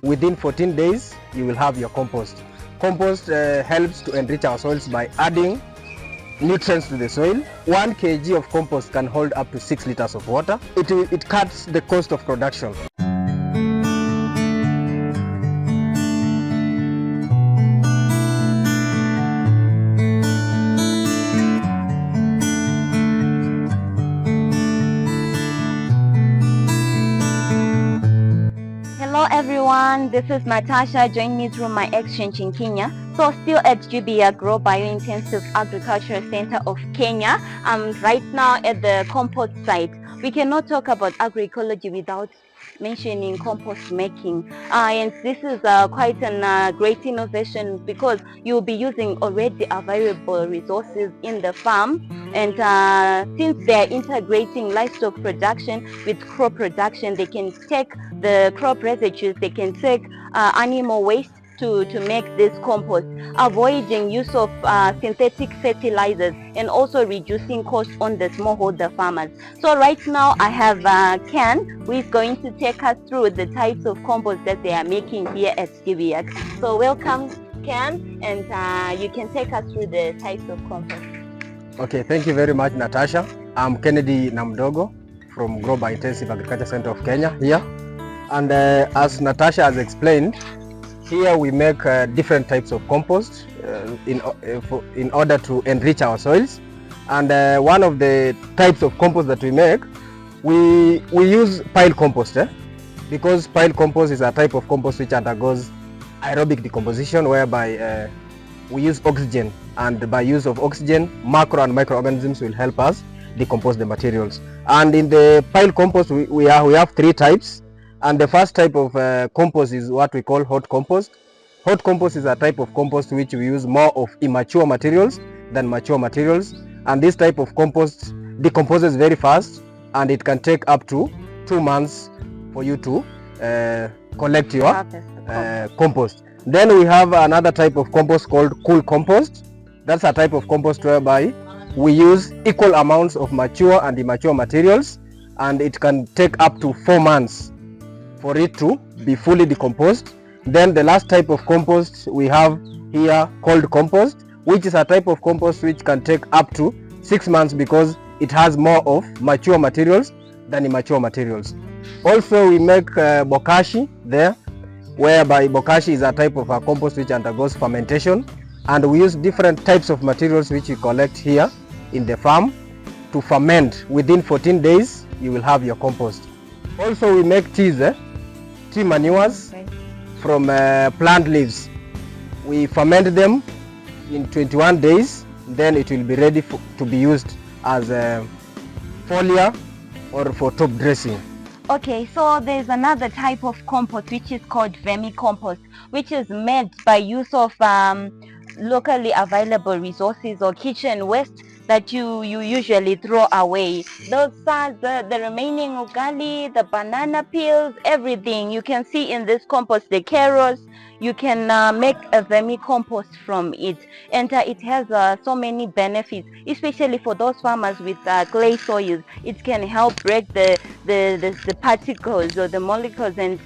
within 14 days you will have your compost. Compost helps to enrich our soils by adding nutrients to the soil. 1 kg of compost can hold up to 6 liters of water. It cuts the cost of production. Hello everyone, this is Natasha. Join me through my exchange in Kenya. So still at GBA Grow Biointensive Agriculture Center of Kenya. I'm right now at the compost site. We cannot talk about agroecology without mentioning compost making, and this is quite a great innovation because you'll be using already available resources in the farm, and since they're integrating livestock production with crop production, they can take the crop residues, they can take animal waste to make this compost, avoiding use of synthetic fertilizers and also reducing costs on the smallholder farmers. So right now I have Ken, who is going to take us through the types of compost that they are making here at GBX. So welcome Ken, and you can take us through the types of compost. Okay, thank you very much Natasha. I'm Kennedy Namdogo from Grow Biointensive Agriculture Center of Kenya here, and as Natasha has explained, here we make different types of compost in order to enrich our soils. And one of the types of compost that we make, we use pile compost, because pile compost is a type of compost which undergoes aerobic decomposition, whereby we use oxygen, and by use of oxygen, macro and microorganisms will help us decompose the materials. And in the pile compost we have 3 types. And the first type of compost is what we call hot compost. Hot compost is a type of compost which we use more of immature materials than mature materials. And this type of compost decomposes very fast, and it can take up to 2 months for you to collect your compost. Then we have another type of compost called cool compost. That's a type of compost whereby we use equal amounts of mature and immature materials, and it can take up to 4 months for it to be fully decomposed. Then the last type of compost we have here called compost, which is a type of compost which can take up to 6 months because it has more of mature materials than immature materials. Also we make bokashi there, whereby bokashi is a type of a compost which undergoes fermentation, and we use different types of materials which we collect here in the farm to ferment. Within 14 days you will have your compost. Also we make teas, tea manures from plant leaves. We ferment them in 21 days, then it will be ready to be used as foliar or for top dressing. Okay, so there's another type of compost which is called vermicompost, which is made by use of locally available resources or kitchen waste that you usually throw away. Those are the remaining ugali, the banana peels, everything you can see in this compost, the carrots. You can make a vermicompost from it, and it has so many benefits, especially for those farmers with clay soils. It can help break the particles or the molecules and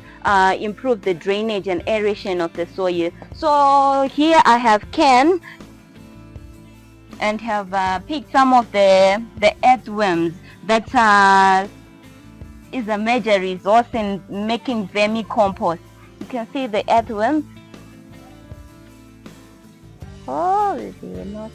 improve the drainage and aeration of the soil. So here I have Ken, and have picked some of the earthworms that is a major resource in making vermicompost. You can see the earthworms. Oh, is it not?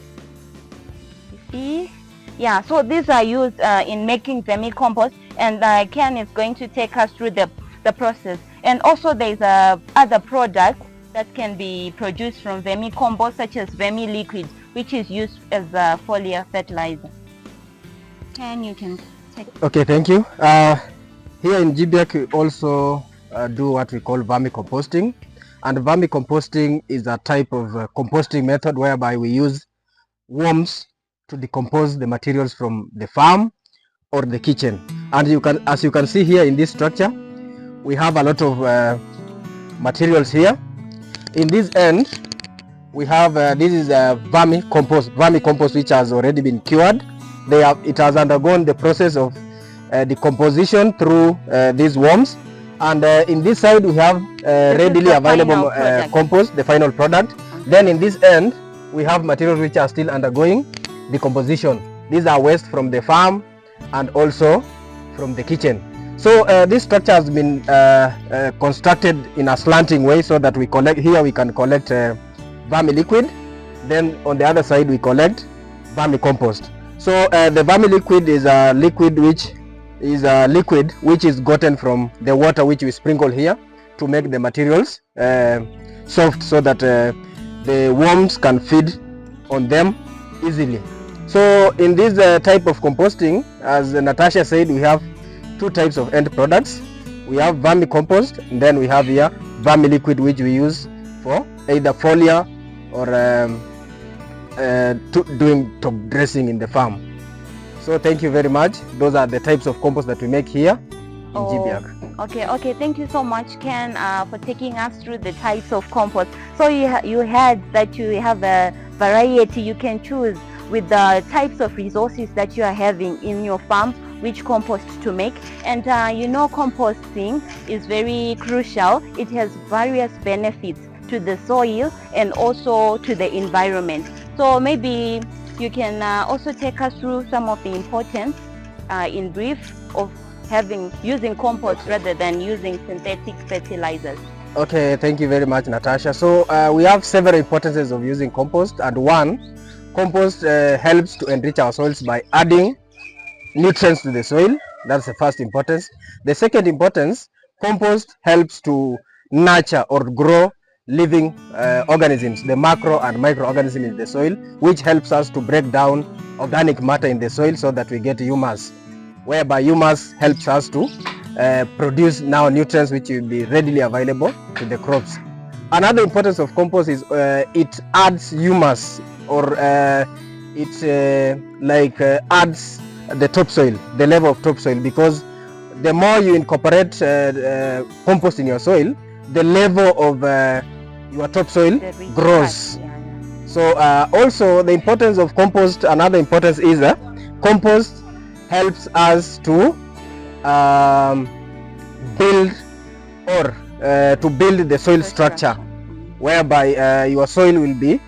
You see? Yeah, so these are used in making vermicompost, and Ken is going to take us through the process. And also there's other products that can be produced from vermicompost, such as vermiliquid, which is used as a foliar fertilizer. Ken, you can take. Okay, thank you. Here in GBX we also do what we call vermicomposting, and vermicomposting is a type of composting method whereby we use worms to decompose the materials from the farm or the kitchen. And as you can see here in this structure, we have a lot of materials here. In this end we have this is a vermicompost which has already been cured. It has undergone the process of decomposition through these worms, And in this side we have readily available compost, the final product. Then in this end we have materials which are still undergoing decomposition. These are waste from the farm and also from the kitchen. So this structure has been constructed in a slanting way, so that we collect here, we can collect vermi-liquid, then on the other side we collect vermicompost. So the vermi-liquid is a liquid which is gotten from the water which we sprinkle here to make the materials soft, so that the worms can feed on them easily. So in this type of composting, as Natasha said, we have two types of end products. We have vermicompost, and then we have here vermi-liquid, which we use for either foliar or doing top dressing in the farm. So thank you very much. Those are the types of compost that we make here in GBAG. Okay. Thank you so much, Ken, for taking us through the types of compost. So you had that you have a variety you can choose with the types of resources that you are having in your farm, which compost to make. And composting is very crucial. It has various benefits to the soil and also to the environment. So maybe you can also take us through some of the importance in brief of using compost rather than using synthetic fertilizers. Okay, thank you very much, Natasha. So we have several importances of using compost, and one, compost helps to enrich our soils by adding nutrients to the soil. That's the first importance. The second importance, compost helps to nurture or grow living organisms, the macro and microorganisms in the soil, which helps us to break down organic matter in the soil so that we get humus, whereby humus helps us to produce now nutrients which will be readily available to the crops. Another importance of compost is it adds humus, or it adds the topsoil, the level of topsoil, because the more you incorporate compost in your soil, the level of your topsoil grows. So also the importance of compost, another importance is compost helps us to build the soil structure, whereby your soil will be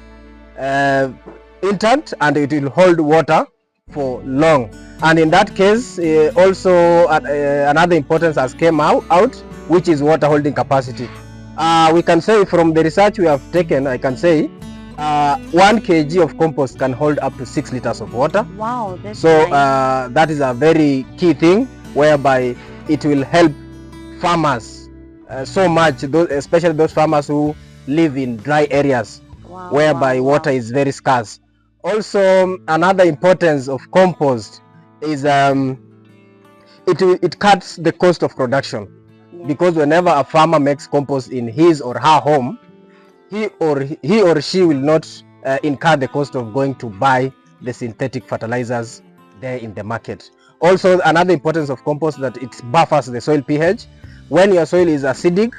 intact and it will hold water for long. And in that case also another importance has came out, which is water holding capacity. We can say from the research we have taken, I can say 1 kg of compost can hold up to 6 liters of water. Wow, that's so nice. That is a very key thing, whereby it will help farmers so much, especially those farmers who live in dry areas, whereby water is very scarce. Also another importance of compost is it cuts the cost of production. Because whenever a farmer makes compost in his or her home, he or she will not incur the cost of going to buy the synthetic fertilizers there in the market. Also another importance of compost, that it buffers the soil pH. When your soil is acidic,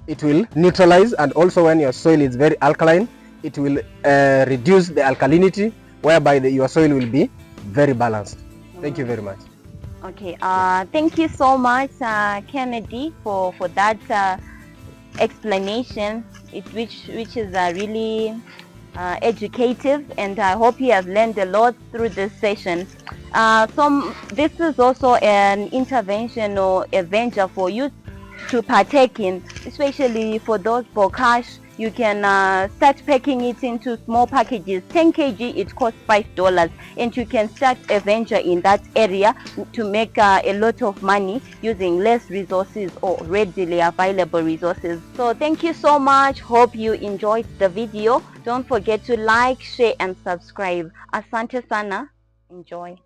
it will neutralize, and also when your soil is very alkaline, it will reduce the alkalinity, whereby your soil will be very balanced. Thank you very much. Okay, thank you so much, Kennedy, for that explanation, which is really educative, and I hope you have learned a lot through this session. So this is also an intervention or a venture for you to partake in, especially for those bokash. You can start packing it into small packages. 10 kg, it costs $5, and you can start a venture in that area to make a lot of money using less resources or readily available resources. So thank you so much. Hope you enjoyed the video. Don't forget to like, share and subscribe. Asante sana. Enjoy.